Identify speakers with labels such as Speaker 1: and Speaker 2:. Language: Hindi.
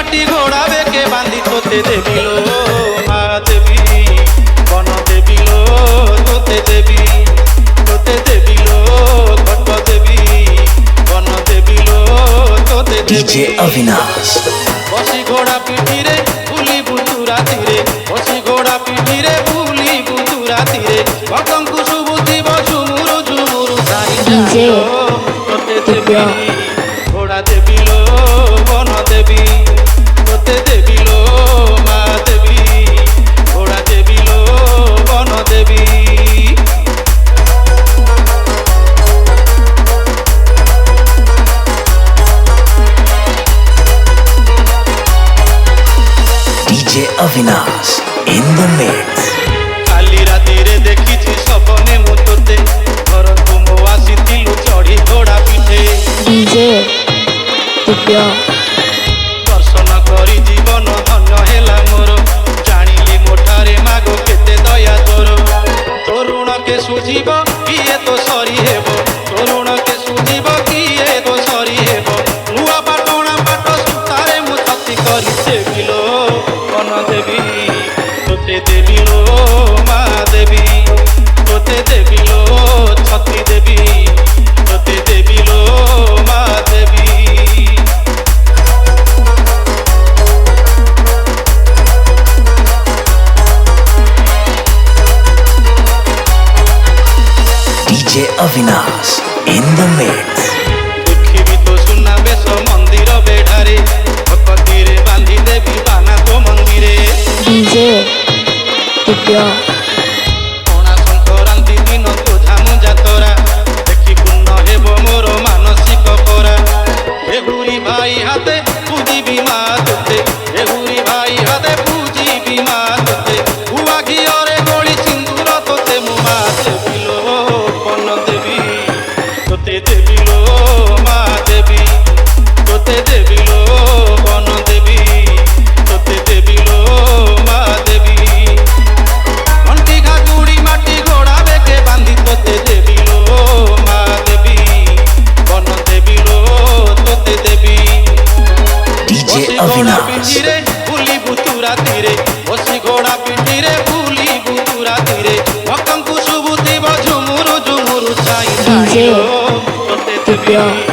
Speaker 1: माटी घोड़ा बेके बांधी तोते देबिलो मा देवी बन देबिलो तोते देबिलो घट देवी बन देबिलो तोते
Speaker 2: डीजे अविनाश
Speaker 1: बसी घोड़ा पिठी रे बुली बुतु राती बसी घोड़ा पिठी रे बुली बुतु राती भक्तन को सुबुद्धि झुमुरु झुमुरु
Speaker 2: डीजे
Speaker 1: तोते देवी घोड़ा देबिलो बन देवी तोते देबिलो मा देवी घोड़ा देबिलो बन देवी
Speaker 2: DJ Avinash in the mix
Speaker 1: काली राती रे देखी सपने मु तोते घर को मो आसीलु चढ़ी घोड़ा पिठे
Speaker 2: डीजे दिव्या
Speaker 1: दर्शन करी जीवन धन्य हेला मोर जानिली मोठारे मागो केते दया तोर तरुण के सुझीब किए तो सरी हेब तरुण के सुझीब किए तो सरी हेब नुआ पाटणा पाट सुतारे मु छती करी देबिलो बन देवी तोते देबिलो मा देवी तोते देबिलो छती देवी तोते देबिलो मा देवी
Speaker 2: DJ Avinash in the mix
Speaker 1: देखी तो सुना बेश मंदिर बेढ़ारे भक्ति रे बांधी देवी बाना तो मंदिरे
Speaker 2: डीजे दिव्या
Speaker 1: पणा संक्रांति दिन तो झामु जातरा देखी पूर्ण हेब मोर मानसिक परा हेहुरी भाई हाथे पूजी मा तोते हेहुरी भाई हाथे पूजी मा तोते हुआ घियरे गोली सिंदूर तोते मुमा देबिलो बन देवी तोते देबिलो मा देवी तोते देबिलो बन देवी तोते देबिलो मा देवी घंटी घागुड़ी माटी घोड़ा बेके बांधी तोते देबिलो मा देवी बन देबिलो तोते देवी
Speaker 2: डीजे
Speaker 1: बसी घोड़ा
Speaker 2: अविनाश
Speaker 1: पिठी रे बुली बुतु राती बसी घोड़ा पिठी रे बुली बुतु राती भक्तन को सुबुद्धि झुमुरु झुमुरु छाई
Speaker 2: डीजे
Speaker 1: तोते
Speaker 2: दिव्या
Speaker 1: देवी